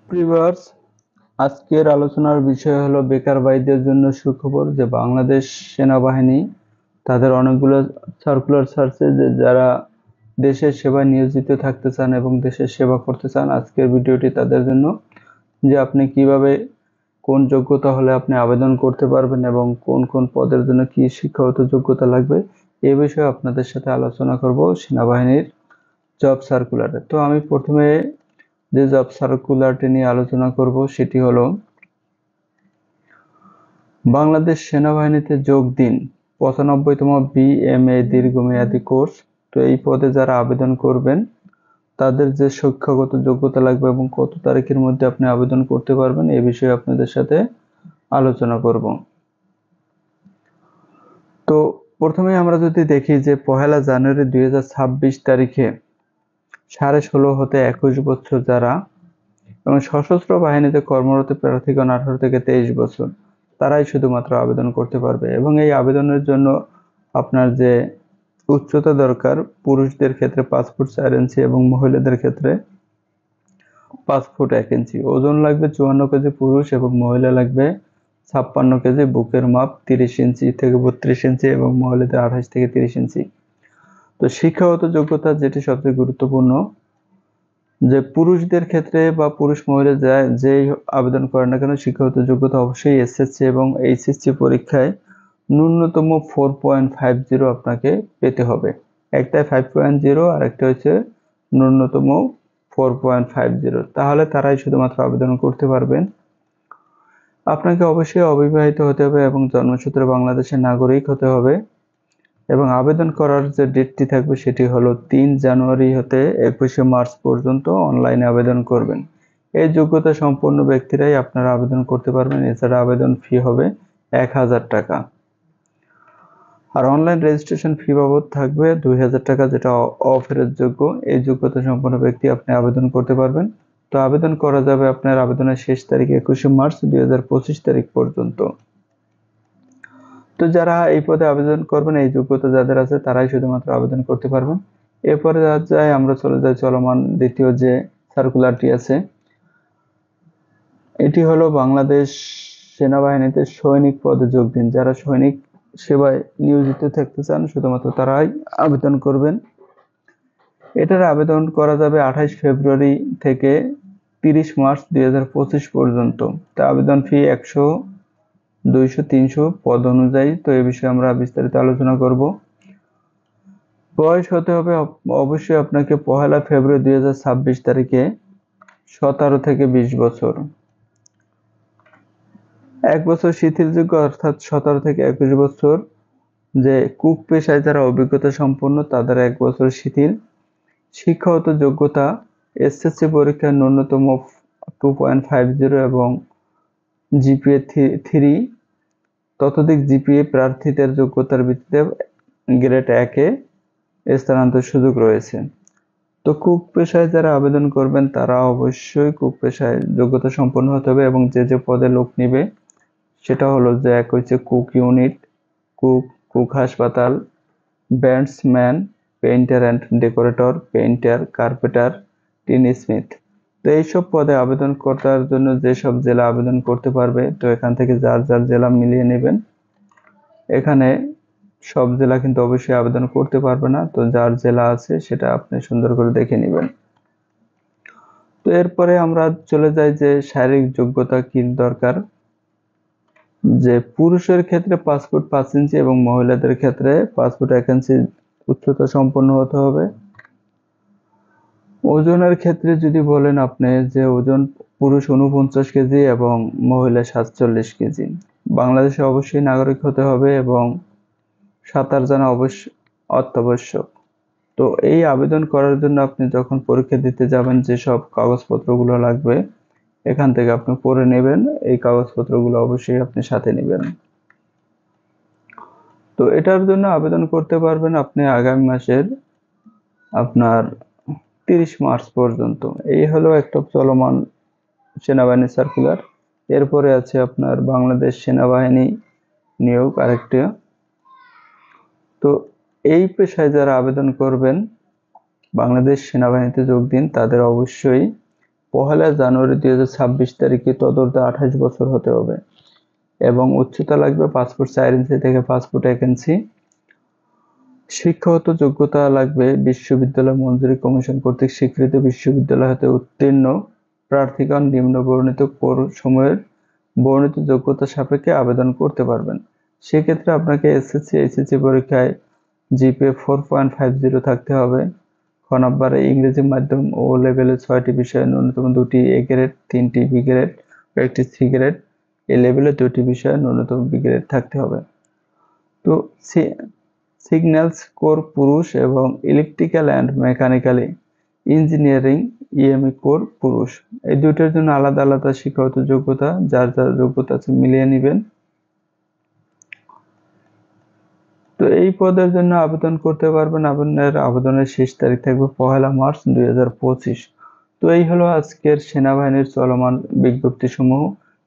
Viewers, আজকের আলোচনার বিষয় হলো বেকার ভাইদের জন্য সুখবর যে বাংলাদেশ সেনাবাহিনী তাদের অনেকগুলো সার্কুলার ছাড়ছে যে যারা দেশের সেবায় নিয়োজিত থাকতে চান এবং দেশের সেবা করতে চান। আজকের ভিডিওটি তাদের জন্য, যে আপনি কিভাবে কোন যোগ্যতা হলে আপনি আবেদন করতে পারবেন এবং কোন কোন পদের জন্য কি শিক্ষাগত যোগ্যতা লাগবে এই বিষয়ে আপনাদের সাথে আলোচনা করব সেনাবাহিনীর জব সার্কুলারে। তো আমি প্রথমে যে জব সার্কুলারটি নিয়ে আলোচনা করব সেটি হলো বাংলাদেশ সেনাবাহিনীতে যোগ দিন 95তম বিএমএ দীর্ঘমেয়াদী কোর্স। তো এই পদে যারা আবেদন করবেন তাদের যে শিক্ষাগত যোগ্যতা লাগবে এবং কত তারিখের মধ্যে আপনি আবেদন করতে পারবেন এই বিষয়ে আপনাদের সাথে আলোচনা করব। তো প্রথমে আমরা যদি দেখি যে 1 জানুয়ারি 2026 তারিখে 16.5 হতে 21 বছর যারা এবং সশস্ত্র বাহিনীতে কর্মরত প্রার্থীগণ 18 থেকে 23 বছর তারাই শুধুমাত্র আবেদন করতে পারবে। এবং এই আবেদনের জন্য আপনার যে উচ্চতা দরকার, পুরুষদের ক্ষেত্রে 5 ফুট 4 ইঞ্চি এবং মহিলাদের ক্ষেত্রে 5 ফুট 1 ইঞ্চি। ওজন লাগবে 54 কেজি পুরুষ এবং মহিলা লাগবে 56 কেজি। বুকের মাপ 30 ইঞ্চি থেকে 32 ইঞ্চি এবং মহিলাদের 28 থেকে 30 ইঞ্চি। তো শিক্ষাগত যোগ্যতা যেটি সবচেয়ে গুরুত্বপূর্ণ, যে পুরুষদের ক্ষেত্রে বা পুরুষ মহিলা যেই আবেদন করে না কেন শিক্ষাগত যোগ্যতা অবশ্যই এসএসসি এবং এইচএসসি পরীক্ষায় ন্যূনতম 4.50 আপনাকে পেতে হবে। একটা 5.0 আর একটা হচ্ছে ন্যূনতম 4.50, তাহলে তারাই শুধুমাত্র আবেদন করতে পারবেন। আপনাকে অবশ্যই অবিবাহিত হতে হবে এবং জন্মসূত্রে বাংলাদেশের নাগরিক হতে হবে এবং আবেদন করার যে ডেটটি থাকবে সেটি হলো 3 জানুয়ারি হতে 21 মার্চ পর্যন্ত অনলাইনে আবেদন করবেন। এই যোগ্যতা সম্পন্ন ব্যক্তিরাই আপনারা আবেদন করতে পারবেন। এছাড়া আবেদন ফি হবে 1000 টাকা আর অনলাইন রেজিস্ট্রেশন ফি বাবদ থাকবে 2000 টাকা, যেটা অফেরতযোগ্য। এই যোগ্যতা সম্পন্ন ব্যক্তি আপনি আবেদন করতে পারবেন। তো আবেদন করা যাবে আপনার আবেদনের শেষ তারিখ 21 মার্চ 2025 তারিখ পর্যন্ত। তো যারা এই পদে আবেদন করবেন, এই যোগ্যতা যাদের আছে তারাই শুধুমাত্র আবেদন করতে পারবেন। এরপরে আমরা চলে যাই চলমান দ্বিতীয় যে সার্কুলারটি আছে, এটি হলো বাংলাদেশ সেনাবাহিনীতে সৈনিক পদে যোগ দিন। যারা সৈনিক সেবায় নিয়োজিত থাকতে চান শুধুমাত্র তারাই আবেদন করবেন। এটার আবেদন করা যাবে 28 ফেব্রুয়ারি থেকে 30 মার্চ 2025 পর্যন্ত। তা আবেদন ফি 100, 200, 300 পদ অনুযায়ী। তো এই বিষয়ে আমরা বিস্তারিত আলোচনা করব। বয়স হতে হবে অবশ্যই আপনাকে 1 ফেব্রুয়ারি 2026 তারিখে 17 থেকে 20 বছর। 1 বছর শিথিলযোগ্য, অর্থাৎ 17 থেকে 21 বছর। যে কুক পেশায় যারা অভিজ্ঞতা সম্পন্ন তাদের 1 বছর শিথিল। শিক্ষাগত যোগ্যতা এসএসসি পরীক্ষায় ন্যূনতম 2.50 এবং জিপিএ 3 ততোধিক জিপিএ প্রার্থীদের যোগ্যতার ভিত্তিতে গ্রেড 1-এ স্থানান্তর সুযোগ রয়েছে। তো কুক পেশায় যারা আবেদন করবেন তারা অবশ্যই কুক পেশায় যোগ্যতা সম্পন্ন হতে হবে এবং যে পদে লোক নিবে সেটা হলো যে এক হচ্ছে কুক ইউনিট, কুক হাসপাতাল, batsman, painter and decorator, painter, carpenter, tin Smith. তো এইসব পদে আবেদন করার জন্য যেসব জেলা আবেদন করতে পারবে, তো এখান থেকে যার যার জেলা মিলিয়ে নেবেন। এখানে সব জেলা কিন্তু অবশ্যই আবেদন করতে পারবে না, তো যার জেলা আছে সেটা আপনি সুন্দর করে দেখে নেবেন। তো এরপরে আমরা চলে যাই যে শারীরিক যোগ্যতা কি দরকার। যে পুরুষের ক্ষেত্রে 5 ফুট 5 ইঞ্চি এবং মহিলাদের ক্ষেত্রে 5 ফুট 1 ইঞ্চি উচ্চতা সম্পন্ন হতে হবে। ওজনের ক্ষেত্রে যদি বলেন আপনি, যে ওজন পুরুষ 49 কেজি এবং মহিলা 47 কেজি। বাংলাদেশে অবশ্যই নাগরিক হতে হবে এবং সাঁতার জানা অত্যাবশ্যক। তো এই আবেদন করার জন্য আপনি যখন পরীক্ষা দিতে যাবেন যেসব কাগজপত্রগুলো লাগবে এখান থেকে আপনি পড়ে নেবেন। এই কাগজপত্রগুলো অবশ্যই আপনি সাথে নেবেন। তো এটার জন্য আবেদন করতে পারবেন আপনি আগামী মাসের আপনার 30 মার্চ পর্যন্ত। এই হলো একটা চলমান সেনাবাহিনী সার্কুলার। এরপরে আছে আপনার বাংলাদেশ সেনাবাহিনী নিয়োগ আরেকটা। তো এই পেশায় যারা আবেদন করবেন বাংলাদেশ সেনাবাহিনীতে যোগ দিন তাদের অবশ্যই 1 জানুয়ারি 2026 তারিখে তদর্থ 28 বছর হতে হবে এবং উচ্চতা লাগবে 5 ফুট 4 ইঞ্চি থেকে 5 ফুট 1 ইঞ্চি। শিক্ষাগত যোগ্যতা লাগবে বিশ্ববিদ্যালয় মঞ্জুরি কমিশন কর্তৃক স্বীকৃত বিশ্ববিদ্যালয় হতে উত্তীর্ণ প্রার্থীগণ নিম্ন বর্ণিত সময়ের বর্ণিত যোগ্যতা সাপেক্ষে আবেদন করতে পারবেন। সেক্ষেত্রে আপনাকে এসএসসি এইচএসসি পরীক্ষায় জিপিএ 4.50 থাকতে হবে। খ নম্বরে ইংরেজি মাধ্যম ও লেভেলে 6টি বিষয়ে ন্যূনতম 2টি এ গ্রেড, 3টি বি গ্রেড, 1টি সি গ্রেড। এ লেভেলে 2টি বিষয়ে ন্যূনতম বি গ্রেড থাকতে হবে। তো সিগন্যালস কোর পুরুষ এবং electrical and mechanical engineering EME core পুরুষ। এই দুইটার জন্য আলাদা আলাদা শিক্ষাগত যোগ্যতা, যার যার যোগ্যতা আছে মিলিয়ে নেবেন। তো এই পদের জন্য আবেদন করতে পারবেন। আবেদনের শেষ তারিখ থাকবে 1 মার্চ 2025। তো এই হলো আজকের সেনাবাহিনীর চলমান বিজ্ঞপ্তি সমূহ।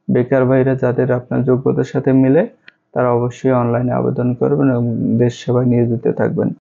বেকার ভাইরা যাদের আপনার যোগ্যতার সাথে মিলে তারা অবশ্যই অনলাইনে আবেদন করবেন এবং দেশ সেবায় নিয়োজিত থাকবেন।